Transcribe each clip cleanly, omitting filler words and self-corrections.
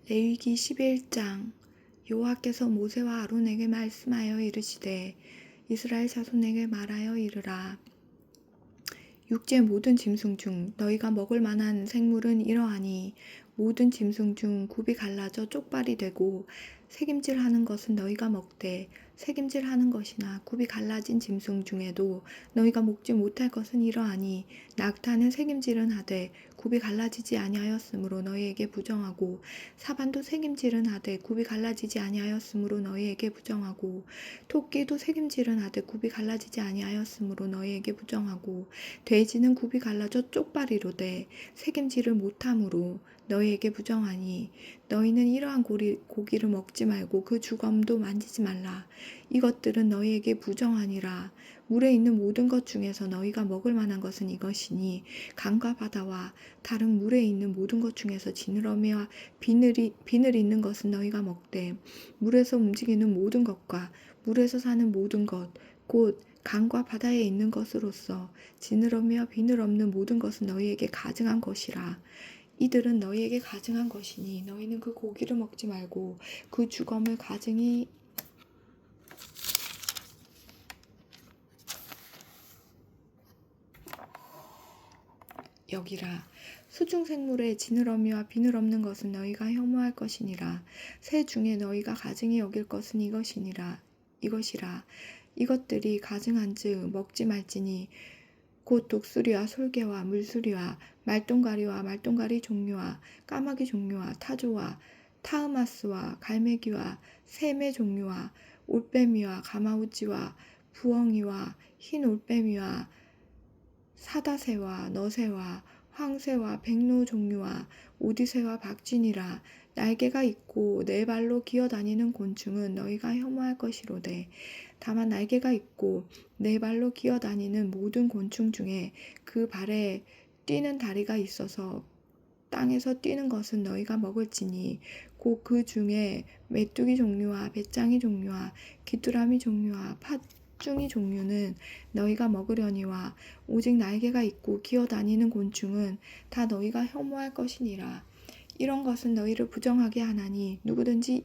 레위기 11장. 여호와께서 모세와 아론에게 말씀하여 이르시되 이스라엘 자손에게 말하여 이르라. 육지의 모든 짐승 중 너희가 먹을 만한 생물은 이러하니 모든 짐승 중 굽이 갈라져 쪽발이 되고 새김질하는 것은 너희가 먹되 새김질하는 것이나 굽이 갈라진 짐승 중에도 너희가 먹지 못할 것은 이러하니 낙타는 새김질은 하되 굽이 갈라지지 아니하였으므로 너희에게 부정하고 사반도 새김질은 하되 굽이 갈라지지 아니하였으므로 너희에게 부정하고 토끼도 새김질은 하되 굽이 갈라지지 아니하였으므로 너희에게 부정하고 돼지는 굽이 갈라져 쪽발이로되 새김질을 못함으로 너희에게 부정하니 너희는 이러한 고기를 먹지 말고 그 주검도 만지지 말라. 이것들은 너희에게 부정하니라. 물에 있는 모든 것 중에서 너희가 먹을 만한 것은 이것이니 강과 바다와 다른 물에 있는 모든 것 중에서 지느러미와 비늘이 있는 것은 너희가 먹되 물에서 움직이는 모든 것과 물에서 사는 모든 것 곧 강과 바다에 있는 것으로서 지느러미와 비늘 없는 모든 것은 너희에게 가증한 것이라. 이들은 너희에게 가증한 것이니 너희는 그 고기를 먹지 말고 그 주검을 가증히 여기라. 수중생물의 지느러미와 비늘 없는 것은 너희가 혐오할 것이니라. 새 중에 너희가 가증히 여길 것은 이것이라. 이것들이 가증한즉 먹지 말지니 곧 독수리와 솔개와 물수리와 말똥가리와 말똥가리 종류와 까마귀 종류와 타조와 타흐마스와 갈매기와 샘의 종류와 올빼미와 가마우지와 부엉이와 흰 올빼미와 사다새와 너새와 황새와 백로 종류와 오디새와 박쥐니라. 날개가 있고 네 발로 기어다니는 곤충은 너희가 혐오할 것이로되 다만 날개가 있고 네 발로 기어다니는 모든 곤충 중에 그 발에 뛰는 다리가 있어서 땅에서 뛰는 것은 너희가 먹을지니 곧 그 중에 메뚜기 종류와 배짱이 종류와 귀뚜라미 종류와 팥중이 종류는 너희가 먹으려니와 오직 날개가 있고 기어다니는 곤충은 다 너희가 혐오할 것이니라. 이런 것은 너희를 부정하게 하나니 누구든지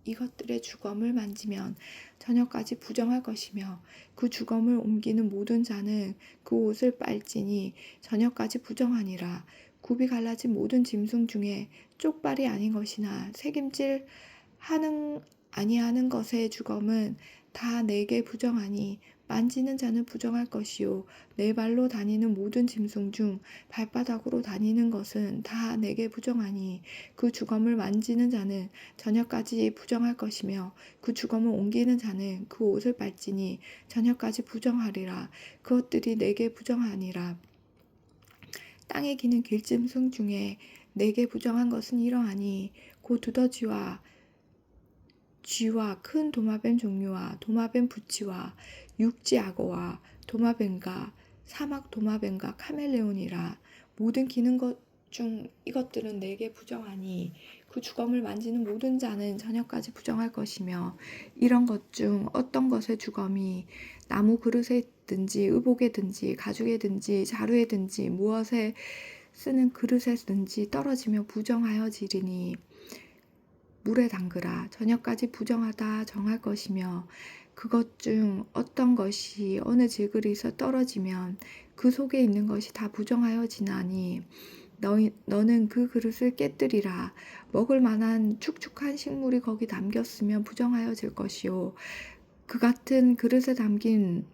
이것들의 주검을 만지면 저녁까지 부정할 것이며 그 주검을 옮기는 모든 자는 그 옷을 빨지니 저녁까지 부정하니라. 굽이 갈라진 모든 짐승 중에 쪽발이 아닌 것이나 새김질 아니하는 것의 주검은 다 내게 부정하니 만지는 자는 부정할 것이요 네 발로 다니는 모든 짐승 중 발바닥으로 다니는 것은 다 내게 부정하니 그 주검을 만지는 자는 저녁까지 부정할 것이며 그 주검을 옮기는 자는 그 옷을 빨지니 저녁까지 부정하리라. 그것들이 내게 부정하니라. 땅에 기는 길짐승 중에 내게 부정한 것은 이러하니 곧 두더지와 쥐와 큰 도마뱀 종류와 도마뱀 부치와 육지 악어와 도마뱀과 사막 도마뱀과 카멜레온이라. 모든 기는 것 중 이것들은 내게 부정하니 그 주검을 만지는 모든 자는 저녁까지 부정할 것이며 이런 것 중 어떤 것의 주검이 나무 그릇에든지 의복에든지 가죽에든지 자루에든지 무엇에 쓰는 그릇에든지 떨어지며 부정하여지리니 물에 담그라. 저녁까지 부정하다 정할 것이며 그것 중 어떤 것이 어느 질그릇에 떨어지면 그 속에 있는 것이 다 부정하여지나니 너는 그 그릇을 깨뜨리라. 먹을 만한 축축한 식물이 거기 담겼으면 부정하여질 것이요 그 같은 그릇에 담긴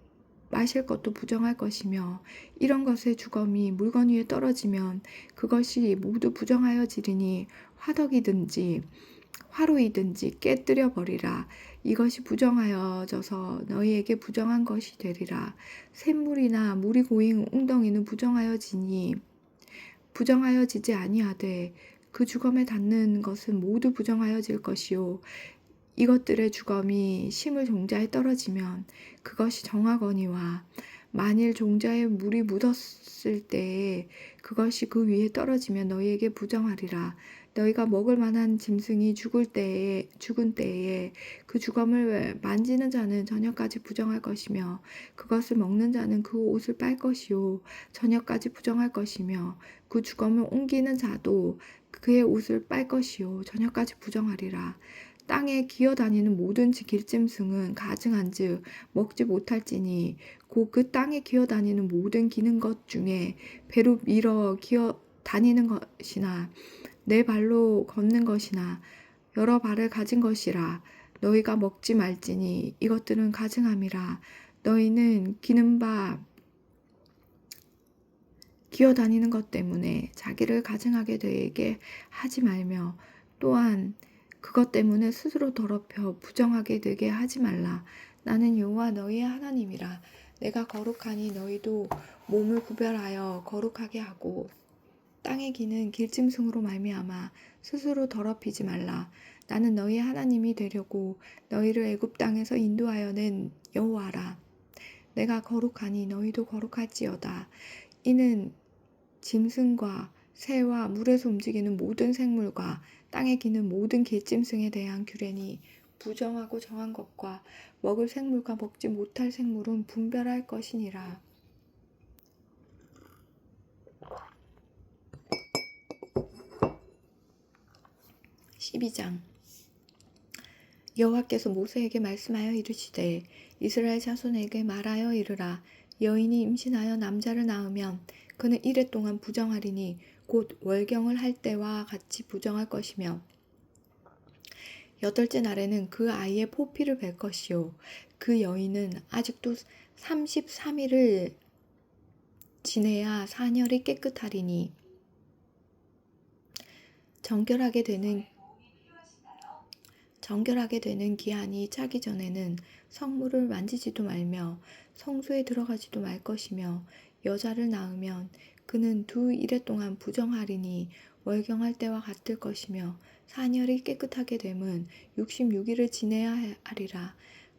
마실 것도 부정할 것이며 이런 것의 주검이 물건 위에 떨어지면 그것이 모두 부정하여지리니 화덕이든지 화로이든지 깨뜨려 버리라. 이것이 부정하여져서 너희에게 부정한 것이 되리라. 샘물이나 물이 고인 웅덩이는 부정하여지지 아니하되 그 주검에 닿는 것은 모두 부정하여질 것이요 이것들의 주검이 심을 종자에 떨어지면 그것이 정하거니와 만일 종자에 물이 묻었을 때에 그것이 그 위에 떨어지면 너희에게 부정하리라. 너희가 먹을 만한 짐승이 죽은 때에 그 주검을 만지는 자는 저녁까지 부정할 것이며 그것을 먹는 자는 그 옷을 빨 것이요 저녁까지 부정할 것이며 그 주검을 옮기는 자도 그의 옷을 빨 것이요 저녁까지 부정하리라. 땅에 기어다니는 모든 길짐승은 가증한즉 먹지 못할지니 곧 그 땅에 기어다니는 모든 기는 것 중에 배로 밀어 기어 다니는 것이나 내 발로 걷는 것이나 여러 발을 가진 것이라. 너희가 먹지 말지니 이것들은 가증함이라. 너희는 기는 바 기어다니는 것 때문에 자기를 가증하게 되게 하지 말며 또한 그것 때문에 스스로 더럽혀 부정하게 되게 하지 말라. 나는 여호와 너희의 하나님이라. 내가 거룩하니 너희도 몸을 구별하여 거룩하게 하고 땅에 기는 길짐승으로 말미암아 스스로 더럽히지 말라. 나는 너희의 하나님이 되려고 너희를 애굽 땅에서 인도하여 낸 여호와라. 내가 거룩하니 너희도 거룩할지어다. 이는 짐승과 새와 물에서 움직이는 모든 생물과 땅에 기는 모든 길짐승에 대한 규례니 부정하고 정한 것과 먹을 생물과 먹지 못할 생물은 분별할 것이니라. 12장 여호와께서 모세에게 말씀하여 이르시되 이스라엘 자손에게 말하여 이르라. 여인이 임신하여 남자를 낳으면 그는 이레 동안 부정하리니 곧 월경을 할 때와 같이 부정할 것이며 여덟째 날에는 그 아이의 포피를 뵐 것이요 그 여인은 아직도 33일을 지내야 사녀리 깨끗하리니 정결하게 되는 기한이 차기 전에는 성물을 만지지도 말며 성소에 들어가지도 말 것이며 여자를 낳으면 그는 2일 동안 부정하리니 월경할 때와 같을 것이며 사녀리 깨끗하게 됨은 66일을 지내야 하리라.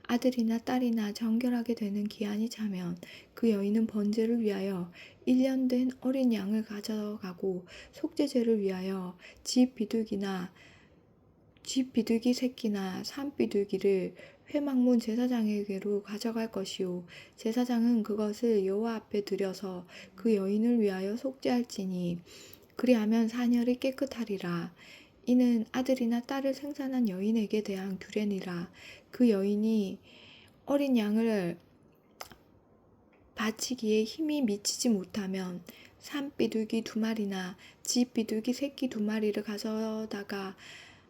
아들이나 딸이나 정결하게 되는 기한이 차면 그 여인은 번제를 위하여 1년 된 어린 양을 가져가고 속죄제를 위하여 집 비둘기 새끼나 산 비둘기를 회막문 제사장에게로 가져갈 것이요 제사장은 그것을 여호와 앞에 드려서 그 여인을 위하여 속죄할지니 그리하면 사녀를 깨끗하리라. 이는 아들이나 딸을 생산한 여인에게 대한 규례니라. 그 여인이 어린 양을 바치기에 힘이 미치지 못하면 산 비둘기 2마리나 집 비둘기 새끼 2마리를 가져다가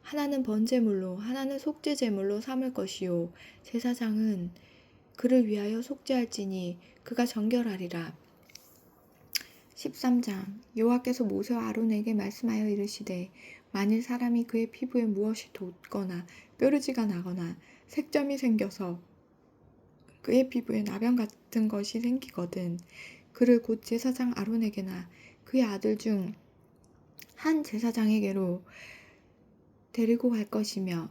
하나는 번제물로 하나는 속죄제물로 삼을 것이요 제사장은 그를 위하여 속죄할지니 그가 정결하리라. 13장 여호와께서 모세와 아론에게 말씀하여 이르시되 만일 사람이 그의 피부에 무엇이 돋거나 뾰루지가 나거나 색점이 생겨서 그의 피부에 나병 같은 것이 생기거든 그를 곧 제사장 아론에게나 그의 아들 중 한 제사장에게로 데리고 갈 것이요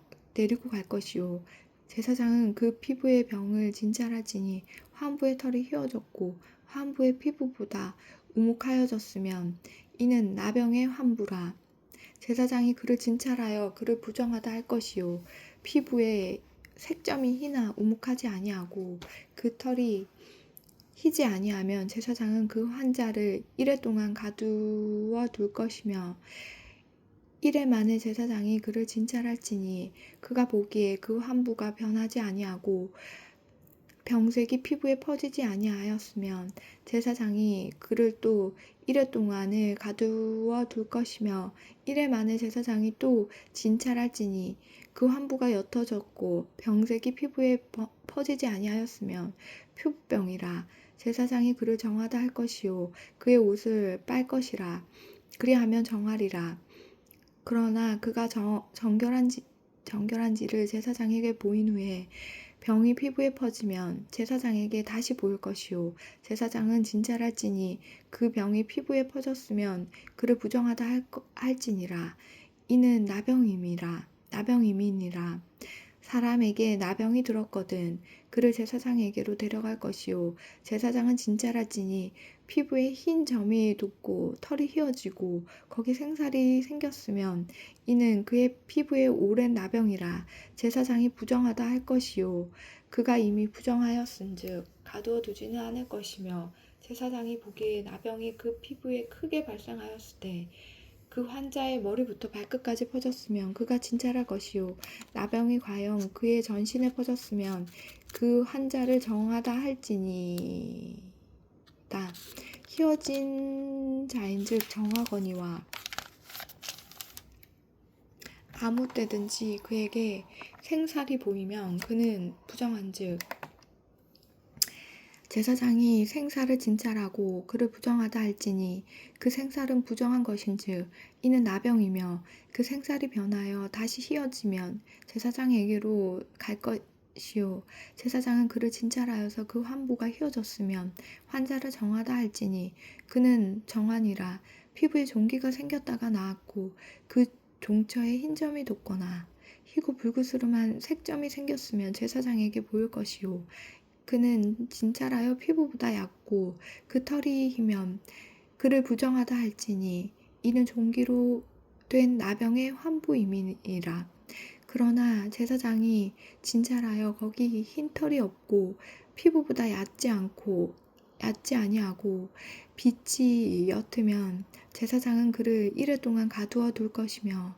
제사장은 그 피부의 병을 진찰할지니 환부의 털이 휘어졌고 환부의 피부보다 우묵하여졌으면 이는 나병의 환부라. 제사장이 그를 진찰하여 그를 부정하다 할 것이요 피부에 색점이 희나 우묵하지 아니하고 그 털이 희지 아니하면 제사장은 그 환자를 1일 동안 가두어 둘 것이며 1일 만에 제사장이 그를 진찰할지니 그가 보기에 그 환부가 변하지 아니하고 병색이 피부에 퍼지지 아니하였으면 제사장이 그를 또 1일 동안을 가두어 둘 것이며 1일 만에 제사장이 또 진찰할지니 그 환부가 옅어졌고 병색이 피부에 퍼지지 아니하였으면 표부병이라. 제사장이 그를 정하다 할 것이요 그의 옷을 빨 것이라. 그리하면 정하리라. 그러나 그가 정결한지를 제사장에게 보인 후에 병이 피부에 퍼지면 제사장에게 다시 보일 것이요 제사장은 진찰할지니 그 병이 피부에 퍼졌으면 그를 부정하다 할지니라. 이는 나병임이니라. 사람에게 나병이 들었거든 그를 제사장에게로 데려갈 것이요 제사장은 진찰할지니 피부에 흰 점이 돋고 털이 휘어지고 거기 생살이 생겼으면 이는 그의 피부에 오랜 나병이라. 제사장이 부정하다 할 것이요 그가 이미 부정하였은즉 가두어 두지는 않을 것이며 제사장이 보기에 나병이 그 피부에 크게 발생하였을 때 그 환자의 머리부터 발끝까지 퍼졌으면 그가 진찰할 것이요 나병이 과연 그의 전신에 퍼졌으면 그 환자를 정하다 할지니이다. 희어진 자인즉 정하거니와 아무 때든지 그에게 생살이 보이면 그는 부정한즉 제사장이 생사를 진찰하고 그를 부정하다 할지니 그 생살은 부정한 것인즉 이는 나병이며 그 생살이 변하여 다시 희어지면 제사장에게로 갈 것이요 제사장은 그를 진찰하여서 그 환부가 희어졌으면 환자를 정하다 할지니 그는 정하니라. 피부에 종기가 생겼다가 나았고 그 종처에 흰점이 돋거나 희고 불그스름한 색점이 생겼으면 제사장에게 보일 것이요 그는 진찰하여 피부보다 얇고 그 털이 희면 그를 부정하다 할지니 이는 종기로 된 나병의 환부임이니라. 그러나 제사장이 진찰하여 거기 흰 털이 없고 피부보다 얕지 아니하고 빛이 옅으면 제사장은 그를 이레 동안 가두어 둘 것이며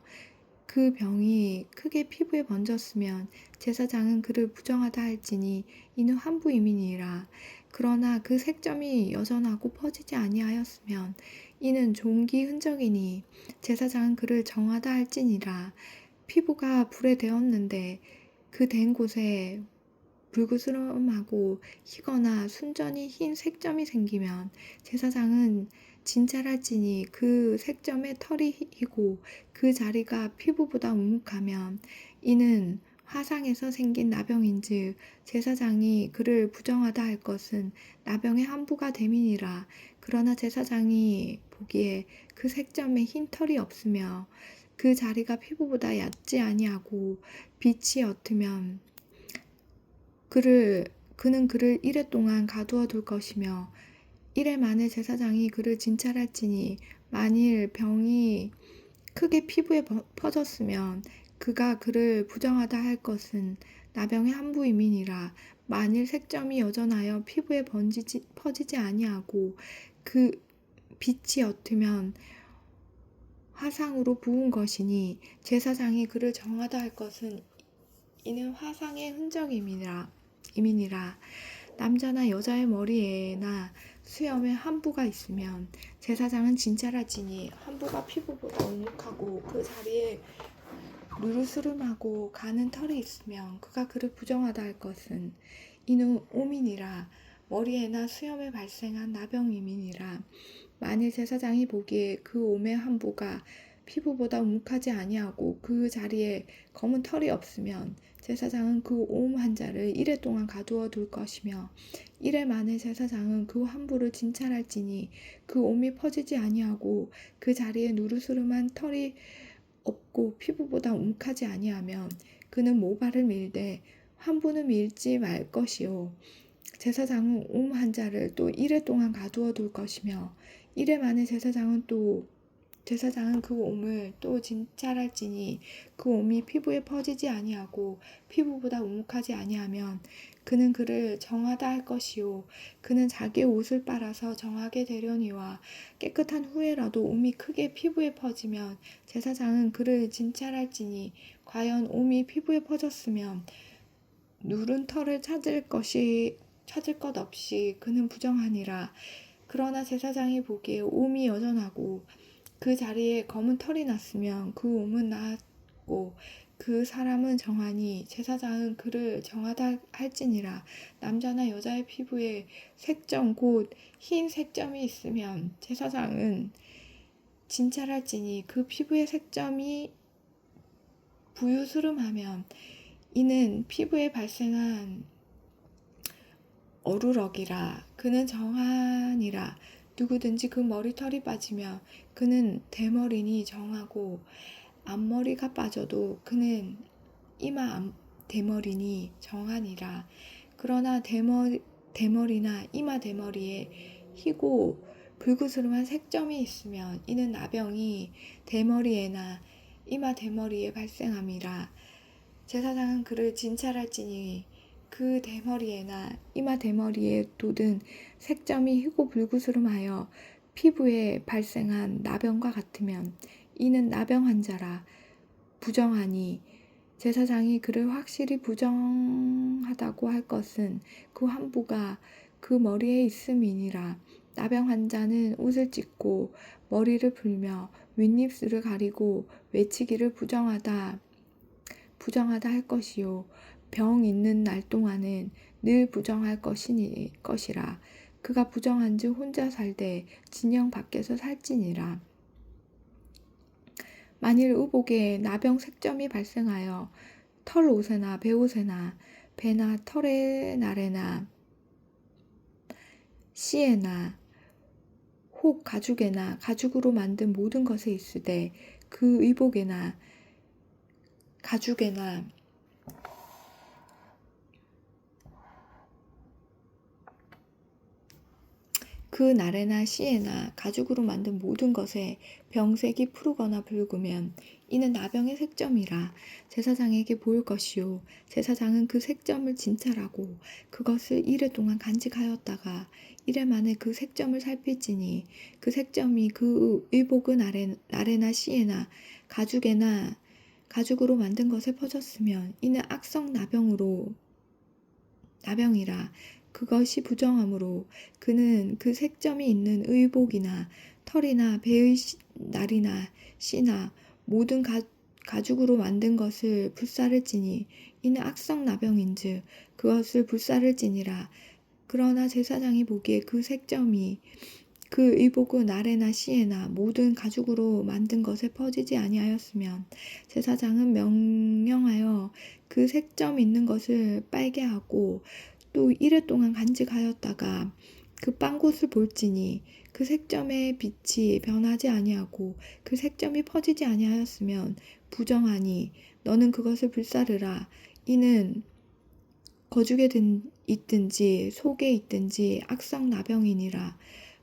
그 병이 크게 피부에 번졌으면 제사장은 그를 부정하다 할지니 이는 환부임이니라. 그러나 그 색점이 여전하고 퍼지지 아니하였으면 이는 종기 흔적이니 제사장은 그를 정하다 할지니라. 피부가 불에 데었는데 그 된 곳에 불그스름하고 희거나 순전히 흰 색점이 생기면 제사장은 진찰할지니 그 색점에 털이 희고 그 자리가 피부보다 우묵하면 이는 화상에서 생긴 나병인즉 제사장이 그를 부정하다 할 것은 나병의 환부가 됨이니라. 그러나 제사장이 보기에 그 색점에 흰 털이 없으며 그 자리가 피부보다 얕지 아니하고 빛이 옅으면 그는 그를 이레 동안 가두어 둘 것이며 이레 만에 제사장이 그를 진찰할지니 만일 병이 크게 피부에 퍼졌으면 그가 그를 부정하다 할 것은 나병의 환부임이니라. 만일 색점이 여전하여 피부에 퍼지지 아니하고 그 빛이 옅으면 화상으로 부은 것이니 제사장이 그를 정하다 할 것은 이는 화상의 흔적임이니라. 남자나 여자의 머리에나 수염에 환부가 있으면 제사장은 진찰할지니 환부가 피부보다 우묵하고 그 자리에 누르스름하고 가는 털이 있으면 그가 그를 부정하다 할 것은 이는 오민이라. 머리에나 수염에 발생한 나병임이니라. 만일 제사장이 보기에 그 옴의 환부가 피부보다 우묵하지 아니하고 그 자리에 검은 털이 없으면 제사장은 그 옴 환자를 이레 동안 가두어 둘 것이며 이레 만에 제사장은 그 환부를 진찰할지니 그 옴이 퍼지지 아니하고 그 자리에 누르스름한 털이 없고 피부보다 움직하지 아니하면 그는 모발을 밀되 환부는 밀지 말 것이요 제사장은 옴 환자를 또 이레 동안 가두어 둘 것이며 이레 만에 제사장은 그 옴을 또 진찰할지니 그 옴이 피부에 퍼지지 아니하고 피부보다 우묵하지 아니하면 그는 그를 정하다 할 것이요 그는 자기의 옷을 빨아서 정하게 되려니와 깨끗한 후에라도 옴이 크게 피부에 퍼지면 제사장은 그를 진찰할지니 과연 옴이 피부에 퍼졌으면 누른 털을 찾을 것 없이 그는 부정하니라. 그러나 제사장이 보기에 옴이 여전하고 그 자리에 검은 털이 났으면 그 옴은 나았고 그 사람은 정하니 제사장은 그를 정하다 할지니라. 남자나 여자의 피부에 색점 곧 흰 색점이 있으면 제사장은 진찰할지니 그 피부의 색점이 부유스름하면 이는 피부에 발생한 어루럭이라. 그는 정하니라. 누구든지 그 머리털이 빠지며 그는 대머리니 정하고 앞머리가 빠져도 그는 이마 대머리니 정하니라. 그러나 대머리나 이마 대머리에 희고 불그스름한 색점이 있으면 이는 나병이 대머리에나 이마 대머리에 발생함이라. 제사장은 그를 진찰할지니 그 대머리에나 이마 대머리에 돋은 색점이 희고 불그스름하여 피부에 발생한 나병과 같으면 이는 나병 환자라. 부정하니 제사장이 그를 확실히 부정하다고 할 것은 그 환부가 그 머리에 있음이니라. 나병 환자는 옷을 찢고 머리를 풀며 윗입술을 가리고 외치기를 부정하다 할 것이요 병 있는 날 동안은 늘 부정할 것이라. 그가 부정한즉 혼자 살되 진영 밖에서 살지니라. 만일 의복에 나병 색점이 발생하여 털옷에나 배옷에나 배나 털의 날에나 씨에나 혹 가죽에나 가죽으로 만든 모든 것에 있으되 그 의복에나 가죽에나 그 날에나 씨에나 가죽으로 만든 모든 것에 병색이 푸르거나 붉으면 이는 나병의 색점이라. 제사장에게 보일 것이요 제사장은 그 색점을 진찰하고 그것을 이레 동안 간직하였다가 이레 만에 그 색점을 살필지니 그 색점이 그 의복의 날에나 씨에나 가죽으로 만든 것에 퍼졌으면 이는 악성 나병이라. 그것이 부정하므로 그는 그 색점이 있는 의복이나 털이나 배의 날이나 씨나 모든 가죽으로 만든 것을 불사를지니 이는 악성 나병인즉 그것을 불사를지니라. 그러나 제사장이 보기에 그 색점이 그 의복의 날에나 씨에나 모든 가죽으로 만든 것에 퍼지지 아니하였으면 제사장은 명령하여 그 색점 있는 것을 빨게 하고 또 이레 동안 간직하였다가 그 빤 곳을 볼지니 그 색점의 빛이 변하지 아니하고 그 색점이 퍼지지 아니하였으면 부정하니 너는 그것을 불사르라. 이는 거죽에 있든지 속에 있든지 악성 나병이니라.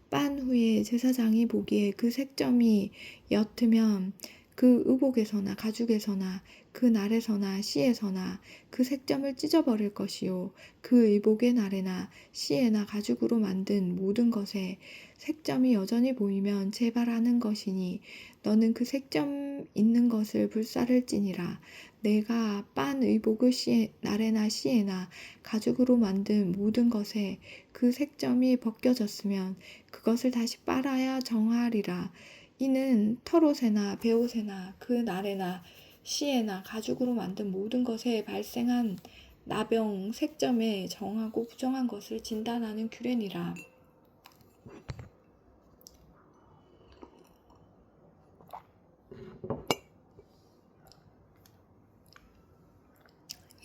빤 후에 제사장이 보기에 그 색점이 옅으면 그 의복에서나 가죽에서나 그 날에서나 씨에서나 그 색점을 찢어버릴 것이요 그 의복의 날에나 씨에나 가죽으로 만든 모든 것에 색점이 여전히 보이면 재발하는 것이니 너는 그 색점 있는 것을 불사를지니라. 내가 빤 의복의 날에나 씨에나 가죽으로 만든 모든 것에 그 색점이 벗겨졌으면 그것을 다시 빨아야 정하리라. 이는 털옷에나 배옷에나 그 날에나 씨에나 가죽으로 만든 모든 것에 발생한 나병 색점에 정하고 부정한 것을 진단하는 규례니라.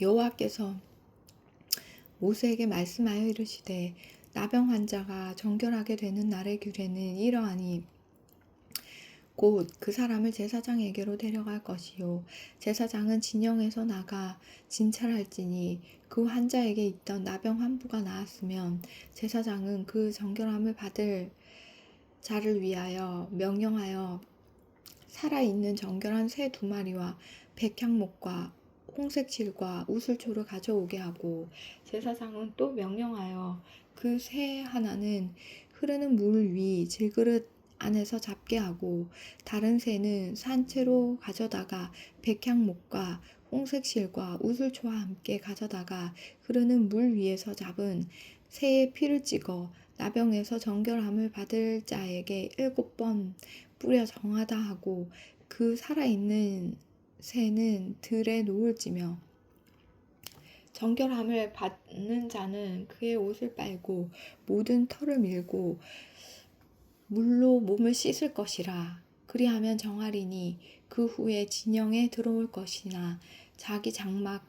여호와께서 모세에게 말씀하여 이르시되 나병 환자가 정결하게 되는 날의 규례는 이러하니 곧 그 사람을 제사장에게로 데려갈 것이요 제사장은 진영에서 나가 진찰할지니 그 환자에게 있던 나병 환부가 나았으면 제사장은 그 정결함을 받을 자를 위하여 명령하여 살아있는 정결한 새 2마리와 백향목과 홍색 실과 우슬초를 가져오게 하고 제사장은 또 명령하여 그 새 하나는 흐르는 물 위 질그릇 안에서 잡게 하고 다른 새는 산채로 가져다가 백향목과 홍색 실과 우슬초와 함께 가져다가 흐르는 물 위에서 잡은 새의 피를 찍어 나병에서 정결함을 받을 자에게 7번 뿌려 정하다 하고 그 살아있는 새는 들에 놓을지며 정결함을 받는 자는 그의 옷을 빨고 모든 털을 밀고 물로 몸을 씻을 것이라. 그리하면 정하리니 그 후에 진영에 들어올 것이나 자기 장막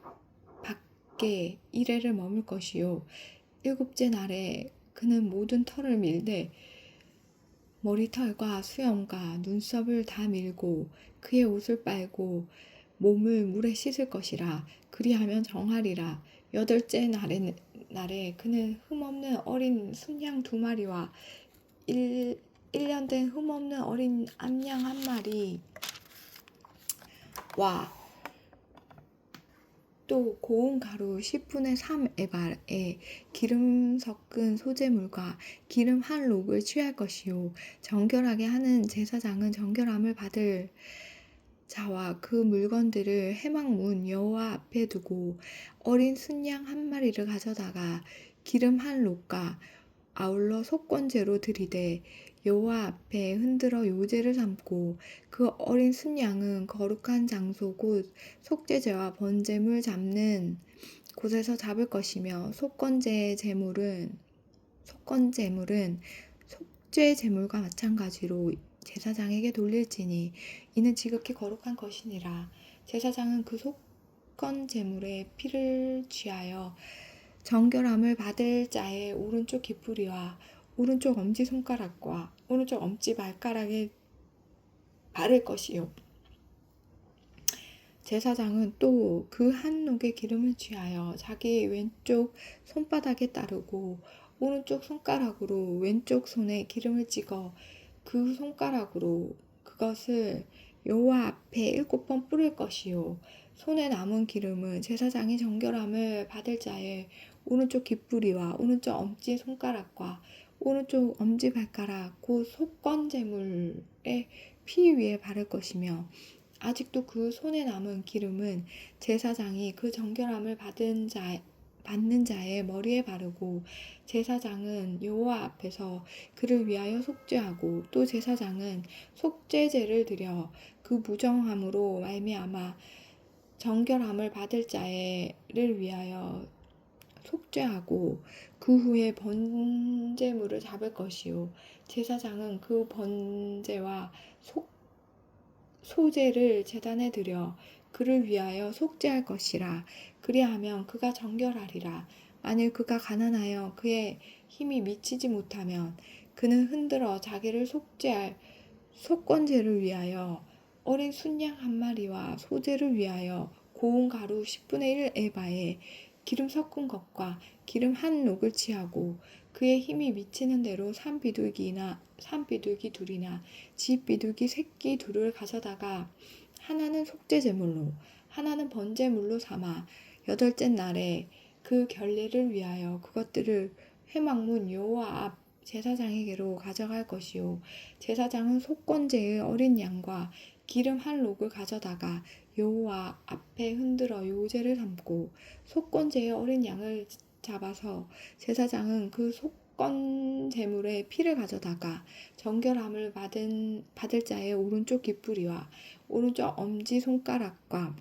밖에 이레를 머물 것이요 7째 날에 그는 모든 털을 밀되 머리털과 수염과 눈썹을 다 밀고 그의 옷을 빨고 몸을 물에 씻을 것이라. 그리하면 정하리라. 8째 날에 그는 흠없는 어린 순양 2마리와 1년 된 흠없는 어린 암양 1마리와 또 고운 가루 10분의 3 에바에 기름 섞은 소재물과 기름 한 록을 취할 것이요 정결하게 하는 제사장은 정결함을 받을 자와 그 물건들을 회막문 여호와 앞에 두고 어린 순양 한 마리를 가져다가 기름 한 록과 아울러 속건제로 드리되 여호와 앞에 흔들어 요제를 삼고 그 어린 순양은 거룩한 장소 곧 속죄제와 번제물 잡는 곳에서 잡을 것이며 속건제물은 속죄제물과 마찬가지로 제사장에게 돌릴지니 이는 지극히 거룩한 것이니라. 제사장은 그 속건제물의 피를 취하여 정결함을 받을 자의 오른쪽 깃뿌리와 오른쪽 엄지손가락과 오른쪽 엄지발가락에 바를 것이요 제사장은 또 그 한 녹의 기름을 취하여 자기 왼쪽 손바닥에 따르고 오른쪽 손가락으로 왼쪽 손에 기름을 찍어 그 손가락으로 그것을 여호와 앞에 7번 뿌릴 것이요 손에 남은 기름은 제사장이 정결함을 받을 자의 오른쪽 깃뿌리와 오른쪽 엄지손가락과 오른쪽 엄지발가락 곧 속건제물의 피 위에 바를 것이며 아직도 그 손에 남은 기름은 제사장이 그 정결함을 받는 자의 머리에 바르고 제사장은 여호와 앞에서 그를 위하여 속죄하고 또 제사장은 속죄제를 드려 그 무정함으로 말미암아 정결함을 받을 자를 위하여 속죄하고 그 후에 번제물을 잡을 것이요 제사장은 그 번제와 소제를 제단에 드려 그를 위하여 속죄할 것이라. 그리하면 그가 정결하리라. 만일 그가 가난하여 그의 힘이 미치지 못하면 그는 흔들어 자기를 속죄할 속건제를 위하여 어린 순양 한 마리와 소제를 위하여 고운 가루 10분의 1 에바에 기름 섞은 것과 기름 한 녹을 취하고 그의 힘이 미치는 대로 산비둘기 둘이나 집비둘기 새끼 둘을 가져다가 하나는 속죄제물로 하나는 번제물로 삼아 8째 날에 그 결례를 위하여 그것들을 회막문 여호와 앞 제사장에게로 가져갈 것이요 제사장은 속건제의 어린 양과 기름 한 록을 가져다가 여호와 앞에 흔들어 요제를 삼고 속건제의 어린 양을 잡아서 제사장은 그 속건제물의 피를 가져다가 정결함을 받을 자의 오른쪽 깃뿌리와 오른쪽 엄지손가락과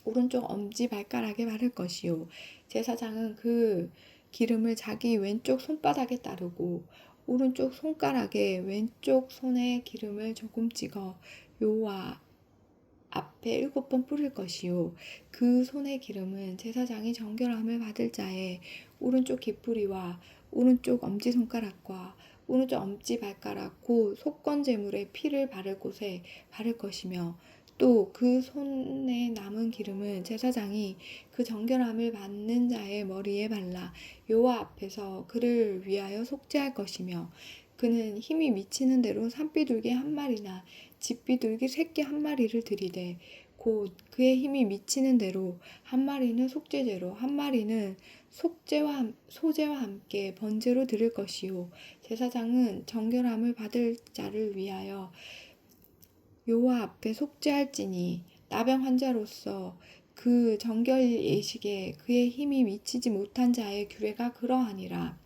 오른쪽 엄지발가락에 바를 것이요 제사장은 그 기름을 자기 왼쪽 손바닥에 따르고 오른쪽 손가락에 왼쪽 손에 기름을 조금 찍어 여호와 앞에 7번 뿌릴 것이요 그 손의 기름은 제사장이 정결함을 받을 자의 오른쪽 깃뿌리와 오른쪽 엄지손가락과 오른쪽 엄지발가락 곧 속건제물의 피를 바를 곳에 바를 것이며 또 그 손에 남은 기름은 제사장이 그 정결함을 받는 자의 머리에 발라 여호와 앞에서 그를 위하여 속죄할 것이며 그는 힘이 미치는 대로 산비둘기 한 마리나 집비둘기 새끼 한 마리를 드리되 곧 그의 힘이 미치는 대로 한 마리는 속죄제로 한 마리는 소제와 함께 번제로 드릴 것이요 제사장은 정결함을 받을 자를 위하여 여호와 앞에 속죄할지니 나병 환자로서 그 정결 예식에 그의 힘이 미치지 못한 자의 규례가 그러하니라.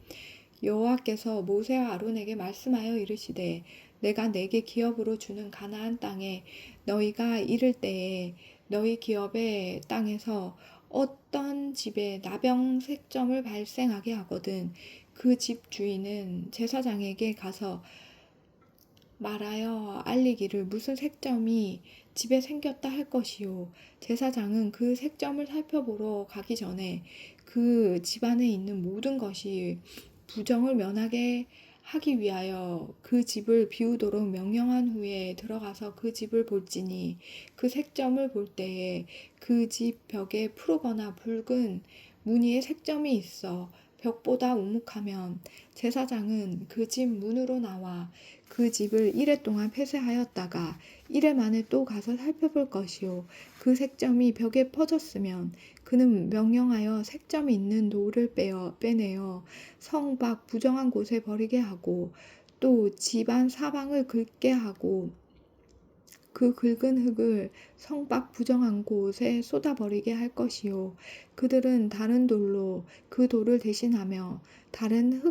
여호와께서 모세와 아론에게 말씀하여 이르시되 내가 내게 기업으로 주는 가나안 땅에 너희가 이를 때에 너희 기업의 땅에서 어떤 집에 나병 색점을 발생하게 하거든 그 집 주인은 제사장에게 가서 말하여 알리기를 무슨 색점이 집에 생겼다 할 것이요 제사장은 그 색점을 살펴보러 가기 전에 그 집안에 있는 모든 것이 부정을 면하게 하기 위하여 그 집을 비우도록 명령한 후에 들어가서 그 집을 볼지니 그 색점을 볼 때에 그 집 벽에 푸르거나 붉은 무늬의 색점이 있어 벽보다 우묵하면 제사장은 그 집 문으로 나와 그 집을 이레 동안 폐쇄하였다가 이레 만에 또 가서 살펴볼 것이요 그 색점이 벽에 퍼졌으면 그는 명령하여 색점이 있는 돌을 빼내어 성 밖 부정한 곳에 버리게 하고 또 집안 사방을 긁게 하고 그 긁은 흙을 성 밖 부정한 곳에 쏟아버리게 할 것이요 그들은 다른 돌로 그 돌을 대신하며 다른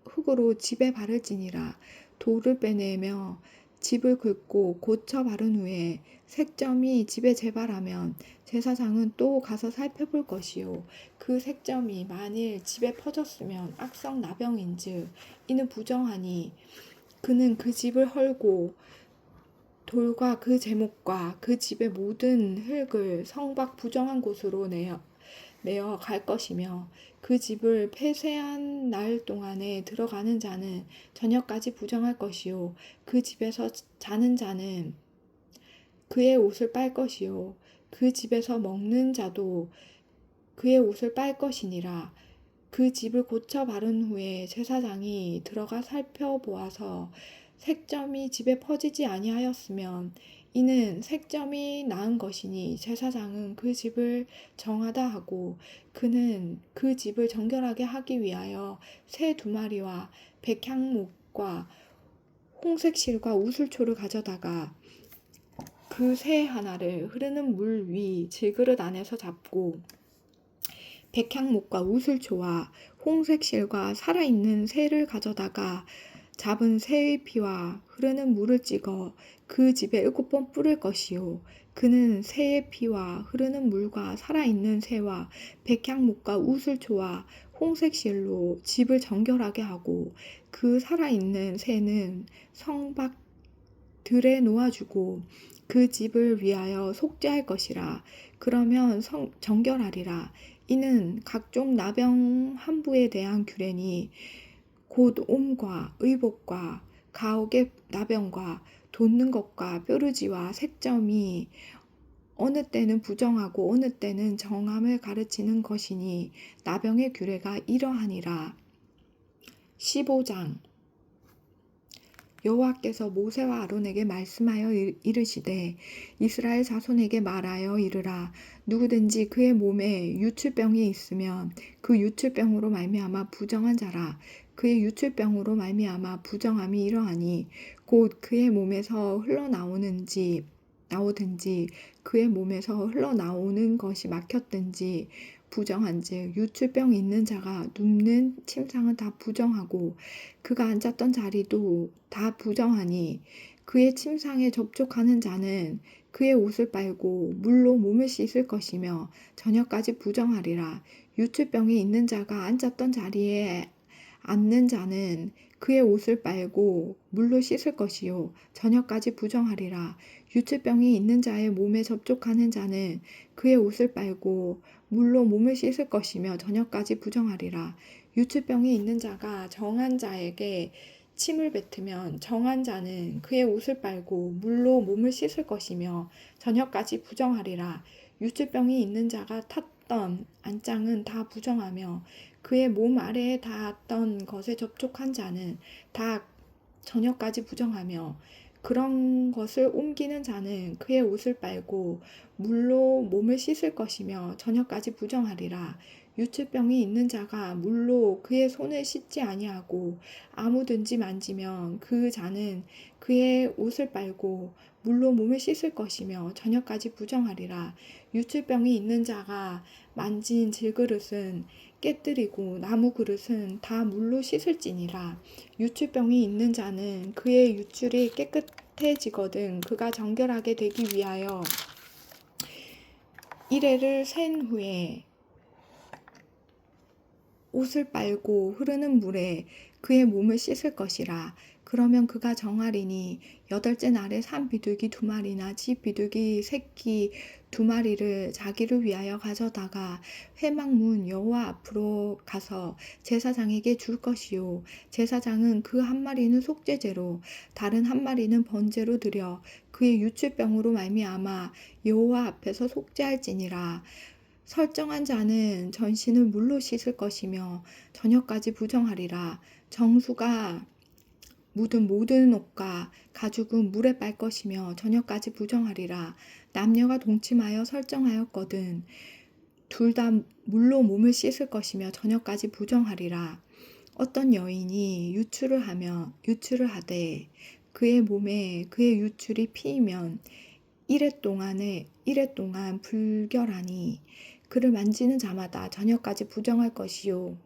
흙으로 집에 바를지니라. 돌을 빼내며 집을 긁고 고쳐 바른 후에 색점이 집에 재발하면 제사장은 또 가서 살펴볼 것이요 그 색점이 만일 집에 퍼졌으면 악성 나병인즉 이는 부정하니 그는 그 집을 헐고 돌과 그 제목과 그 집의 모든 흙을 성 밖 부정한 곳으로 내어 갈 것이며 그 집을 폐쇄한 날 동안에 들어가는 자는 저녁까지 부정할 것이요 그 집에서 자는 자는 그의 옷을 빨 것이요 그 집에서 먹는 자도 그의 옷을 빨 것이니라. 그 집을 고쳐 바른 후에 제사장이 들어가 살펴보아서 색점이 집에 퍼지지 아니하였으면 이는 색점이 나은 것이니 제사장은 그 집을 정하다 하고 그는 그 집을 정결하게 하기 위하여 새 2마리와 백향목과 홍색실과 우슬초를 가져다가 그 새 하나를 흐르는 물 위 질그릇 안에서 잡고 백향목과 우슬초와 홍색실과 살아있는 새를 가져다가 잡은 새의 피와 흐르는 물을 찍어 그 집에 7번 뿌릴 것이요 그는 새의 피와 흐르는 물과 살아있는 새와 백향목과 우슬초와 홍색실로 집을 정결하게 하고 그 살아있는 새는 성 밖 들에 놓아주고 그 집을 위하여 속죄할 것이라. 그러면 정결하리라. 이는 각종 나병 함부에 대한 규례니 곧 옴과 의복과 가옥의 나병과 돋는 것과 뾰루지와 색점이 어느 때는 부정하고 어느 때는 정함을 가르치는 것이니 나병의 규례가 이러하니라. 15장 여호와께서 모세와 아론에게 말씀하여 이르시되 이스라엘 자손에게 말하여 이르라. 누구든지 그의 몸에 유출병이 있으면 그 유출병으로 말미암아 부정한 자라. 그의 유출병으로 말미암아 부정함이 이러하니 곧 그의 몸에서 나오든지 그의 몸에서 흘러나오는 것이 막혔든지 부정한즉 유출병이 있는 자가 눕는 침상은 다 부정하고 그가 앉았던 자리도 다 부정하니 그의 침상에 접촉하는 자는 그의 옷을 빨고 물로 몸을 씻을 것이며 저녁까지 부정하리라. 유출병이 있는 자가 앉았던 자리에 앉는 자는 그의 옷을 빨고 물로 씻을 것이요 저녁까지 부정하리라. 유출병이 있는 자의 몸에 접촉하는 자는 그의 옷을 빨고 물로 몸을 씻을 것이며 저녁까지 부정하리라. 유출병이 있는 자가 정한 자에게 침을 뱉으면 정한 자는 그의 옷을 빨고 물로 몸을 씻을 것이며 저녁까지 부정하리라. 유출병이 있는 자가 탔던 안장은 다 부정하며 그의 몸 아래에 닿았던 것에 접촉한 자는 다 저녁까지 부정하며 그런 것을 옮기는 자는 그의 옷을 빨고 물로 몸을 씻을 것이며 저녁까지 부정하리라. 유출병이 있는 자가 물로 그의 손을 씻지 아니하고 아무든지 만지면 그 자는 그의 옷을 빨고 물로 몸을 씻을 것이며 저녁까지 부정하리라. 유출병이 있는 자가 만진 질그릇은 깨뜨리고 나무 그릇은 다 물로 씻을지니라. 유출병이 있는 자는 그의 유출이 깨끗해지거든 그가 정결하게 되기 위하여 이레를 센 후에 옷을 빨고 흐르는 물에 그의 몸을 씻을 것이라. 그러면 그가 정하리니 8째 날에 산 비둘기 2마리나 집 비둘기 새끼 2마리를 자기를 위하여 가져다가 회막문 여호와 앞으로 가서 제사장에게 줄 것이요 제사장은 그 1마리는 속죄제로 다른 1마리는 번제로 드려 그의 유출병으로 말미암아 여호와 앞에서 속죄할지니라. 설정한 자는 전신을 물로 씻을 것이며 저녁까지 부정하리라. 정수가 묻은 모든 옷과 가죽은 물에 빨 것이며 저녁까지 부정하리라. 남녀가 동침하여 설정하였거든 둘 다 물로 몸을 씻을 것이며 저녁까지 부정하리라. 어떤 여인이 유출을 하되 그의 몸에 그의 유출이 피이면 이래 동안 불결하니 그를 만지는 자마다 저녁까지 부정할 것이요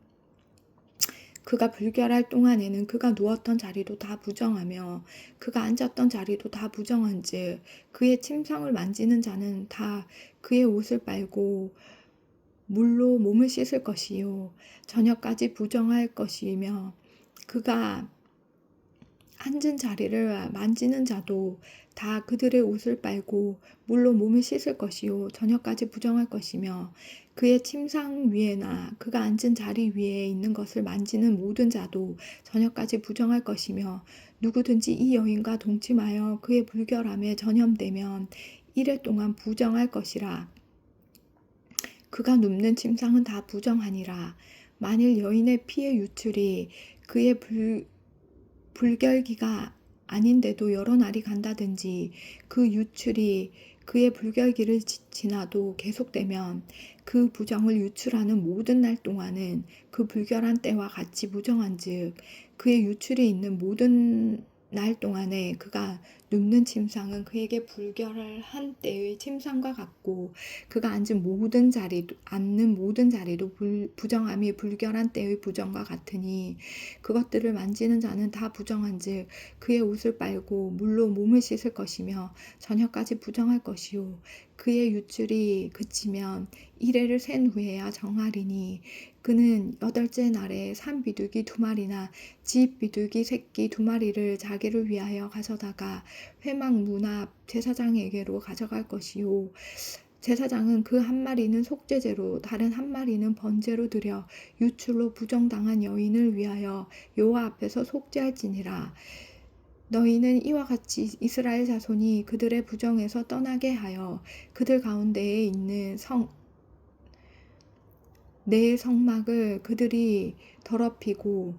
그가 불결할 동안에는 그가 누웠던 자리도 다 부정하며 그가 앉았던 자리도 다 부정한즉 그의 침상을 만지는 자는 다 그의 옷을 빨고 물로 몸을 씻을 것이요 저녁까지 부정할 것이며 그가 앉은 자리를 만지는 자도 다 그들의 옷을 빨고 물로 몸을 씻을 것이요 저녁까지 부정할 것이며 그의 침상 위에나 그가 앉은 자리 위에 있는 것을 만지는 모든 자도 저녁까지 부정할 것이며 누구든지 이 여인과 동침하여 그의 불결함에 전염되면 이래 동안 부정할 것이라. 그가 눕는 침상은 다 부정하니라. 만일 여인의 피의 유출이 그의 불결기가 아닌데도 여러 날이 간다든지 그 유출이 그의 불결기를 지나도 계속되면 그 부정을 유출하는 모든 날 동안은 그 불결한 때와 같이 부정한즉 그의 유출이 있는 모든 날 동안에 그가 눕는 침상은 그에게 불결한 때의 침상과 같고 그가 앉는 모든 자리도 부정함이 불결한 때의 부정과 같으니 그것들을 만지는 자는 다 부정한즉 그의 옷을 빨고 물로 몸을 씻을 것이며 저녁까지 부정할 것이요 그의 유출이 그치면 이레를 센 후에야 정하리니 그는 8째 날에 산 비둘기 2마리나 집 비둘기 새끼 2마리를 자기를 위하여 가져다가 회막 문 앞 제사장에게로 가져갈 것이요 제사장은 그 1마리는 속죄제로 다른 1마리는 번제로 드려 유출로 부정당한 여인을 위하여 여호와 앞에서 속죄할지니라. 너희는 이와 같이 이스라엘 자손이 그들의 부정에서 떠나게 하여 그들 가운데에 있는 내 성막을 그들이 더럽히고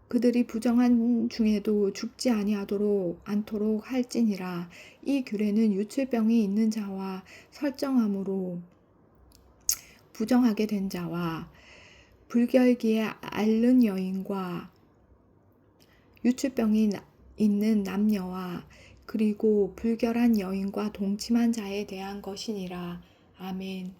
그들이 부정한 중에도 죽지 않도록 할지니라. 이 규례는 유출병이 있는 자와 설정함으로 부정하게 된 자와 불결기에 앓는 여인과 유출병이 있는 남녀와 그리고 불결한 여인과 동침한 자에 대한 것이니라. 아멘.